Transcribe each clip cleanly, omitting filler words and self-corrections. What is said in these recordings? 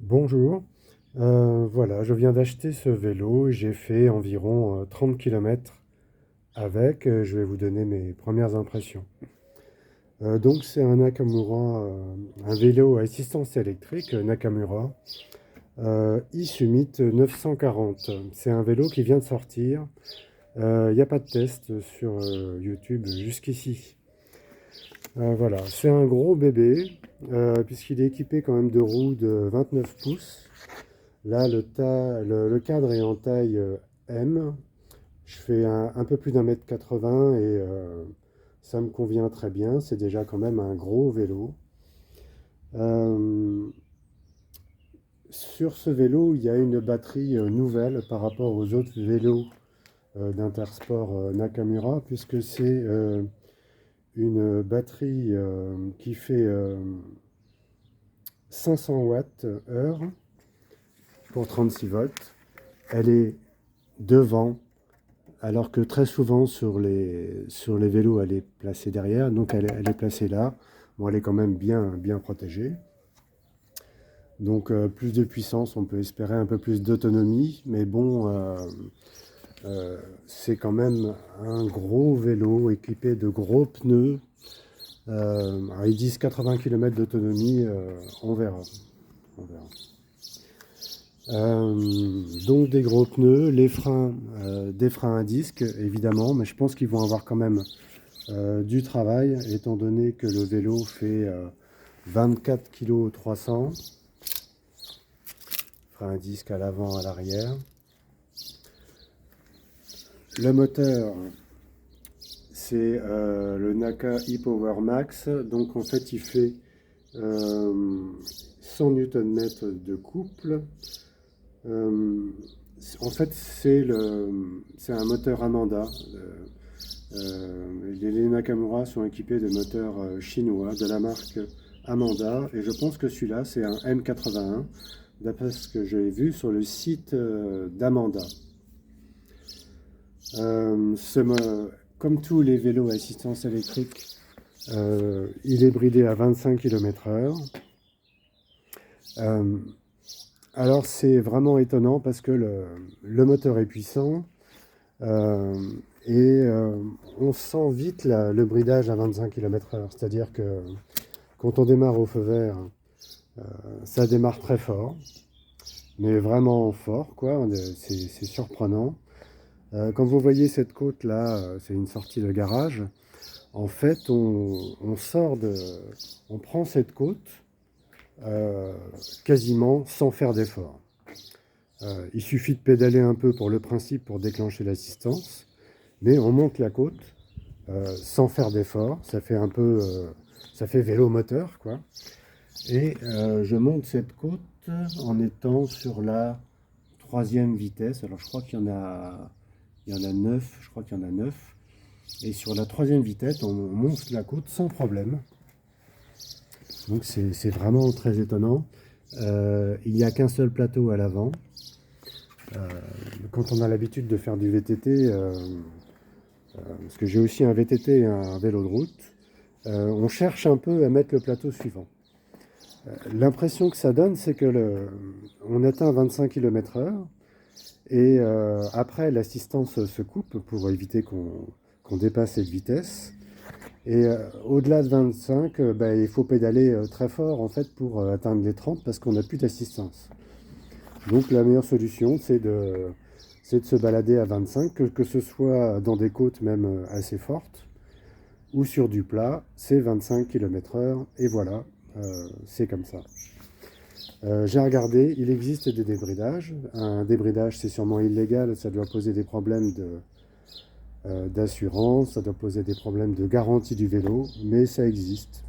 Bonjour. Voilà, je viens d'acheter ce vélo et j'ai fait environ 30 km avec. Je vais vous donner mes premières impressions. Donc c'est un Nakamura, un vélo à assistance électrique Nakamura e-Summit 940. C'est un vélo qui vient de sortir. Il n'y a pas de test sur YouTube jusqu'ici. Voilà, c'est un gros bébé puisqu'il est équipé quand même de roues de 29 pouces. Là, le cadre est en taille M. Je fais un peu plus d'1 m 80 et ça me convient très bien. C'est déjà quand même un gros vélo. Euh, sur ce vélo, il y a une batterie nouvelle par rapport aux autres vélos d'Intersport Nakamura, puisque c'est une batterie qui fait 500 watts heure pour 36 volts. Elle est devant. Alors que très souvent sur les vélos, elle est placée derrière, donc elle est placée là. Bon, elle est quand même bien protégée. Donc plus de puissance, on peut espérer un peu plus d'autonomie, mais bon, c'est quand même un gros vélo équipé de gros pneus. Alors ils disent 80 km d'autonomie, on verra. On verra. Donc des gros pneus, les freins, des freins à disque évidemment, mais je pense qu'ils vont avoir quand même du travail, étant donné que le vélo fait 24 kg 300, frein à disque à l'avant, à l'arrière. Le moteur, c'est le Naka e-Power Max, donc en fait il fait 100 Nm de couple. En fait c'est un moteur Amanda. Les Nakamura sont équipés de moteurs chinois de la marque Amanda et je pense que celui-là c'est un M81 d'après ce que j'ai vu sur le site d'Amanda. Comme tous les vélos à assistance électrique, il est bridé à 25 km/h. Alors c'est vraiment étonnant parce que le moteur est puissant euh, et on sent vite le bridage à 25 km/h. C'est-à-dire que quand on démarre au feu vert, ça démarre très fort, mais vraiment fort, quoi. C'est surprenant. Quand vous voyez cette côte là, c'est une sortie de garage. En fait, on prend cette côte euh, quasiment sans faire d'effort. Il suffit de pédaler un peu pour le principe pour déclencher l'assistance, mais on monte la côte sans faire d'effort. Ça fait un peu, ça fait vélo moteur, quoi. Et je monte cette côte en étant sur la troisième vitesse. Alors je crois il y en a 9, je crois qu'il y en a 9. Et sur la troisième vitesse, on monte la côte sans problème. Donc c'est vraiment très étonnant. Il n'y a qu'un seul plateau à l'avant. Quand on a l'habitude de faire du VTT, parce que j'ai aussi un VTT et un vélo de route, on cherche un peu à mettre le plateau suivant. L'impression que ça donne, c'est que on atteint 25 km/h et après l'assistance se coupe pour éviter qu'on dépasse cette vitesse. Et au-delà de 25, bah, il faut pédaler très fort en fait pour atteindre les 30 parce qu'on n'a plus d'assistance. Donc la meilleure solution, c'est de se balader à 25, que ce soit dans des côtes même assez fortes ou sur du plat, c'est 25 km/h et voilà, c'est comme ça. J'ai regardé, il existe des débridages. Un débridage, c'est sûrement illégal, ça doit poser des problèmes d'assurance, ça doit poser des problèmes de garantie du vélo, mais ça existe.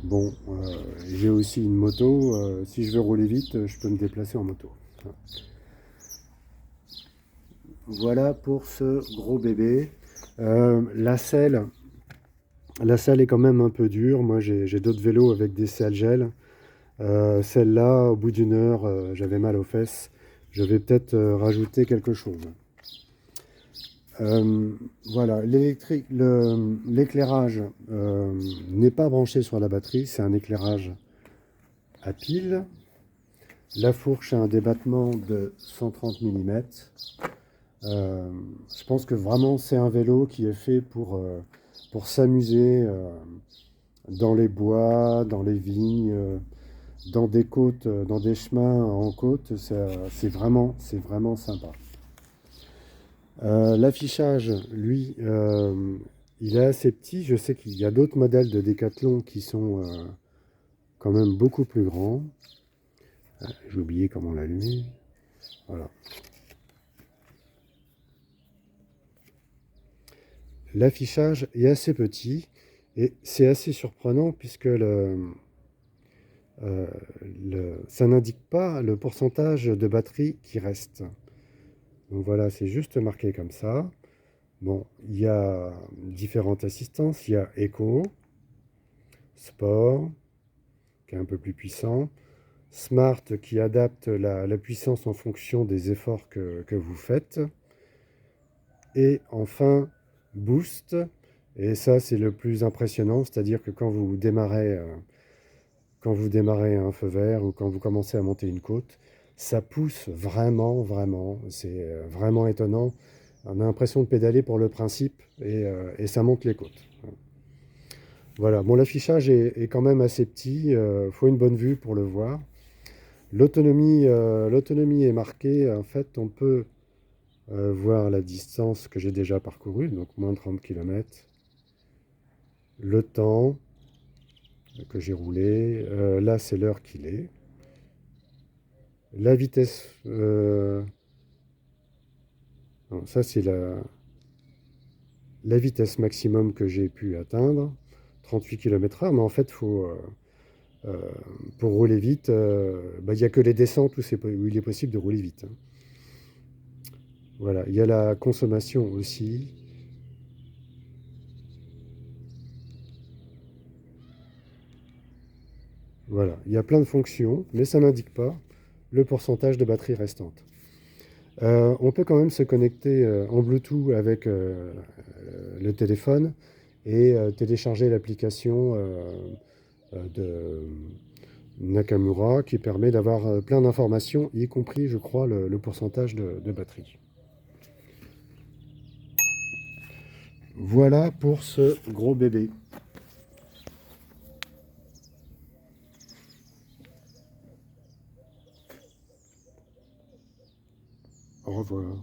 Bon, j'ai aussi une moto, si je veux rouler vite, je peux me déplacer en moto. Voilà pour ce gros bébé. La selle est quand même un peu dure. Moi, j'ai d'autres vélos avec des selles gel. Celle-là, au bout d'une heure, j'avais mal aux fesses. Je vais peut-être rajouter quelque chose. Voilà, l'éclairage n'est pas branché sur la batterie, c'est un éclairage à pile. La fourche a un débattement de 130 mm. Je pense que vraiment c'est un vélo qui est fait pour s'amuser dans les bois, dans les vignes, dans des côtes, dans des chemins en côte. C'est vraiment sympa. L'affichage, lui, il est assez petit. Je sais qu'il y a d'autres modèles de Décathlon qui sont quand même beaucoup plus grands. J'ai oublié comment l'allumer. Voilà. L'affichage est assez petit et c'est assez surprenant puisque euh, ça n'indique pas le pourcentage de batterie qui reste. Donc voilà, c'est juste marqué comme ça. Bon, il y a différentes assistances. Il y a Eco, Sport, qui est un peu plus puissant, Smart, qui adapte la puissance en fonction des efforts que vous faites, et enfin Boost. Et ça, c'est le plus impressionnant, c'est-à-dire que quand vous démarrez un feu vert ou quand vous commencez à monter une côte, ça pousse vraiment, vraiment. C'est vraiment étonnant. On a l'impression de pédaler pour le principe et ça monte les côtes. Voilà, bon, l'affichage est quand même assez petit, il faut une bonne vue pour le voir. L'autonomie est marquée, en fait, on peut voir la distance que j'ai déjà parcourue, donc moins de 30 km, le temps que j'ai roulé, là c'est l'heure qu'il est, la vitesse, non, ça c'est la vitesse maximum que j'ai pu atteindre, 38 km/h, mais en fait, euh, pour rouler vite, bah, il n'y a que les descentes où il est possible de rouler vite, hein. Voilà, il y a la consommation aussi. Voilà, il y a plein de fonctions, mais ça n'indique pas le pourcentage de batterie restante. On peut quand même se connecter en Bluetooth avec le téléphone et télécharger l'application de Nakamura qui permet d'avoir plein d'informations, y compris, je crois, le pourcentage de batterie. Voilà pour ce gros bébé. Au revoir.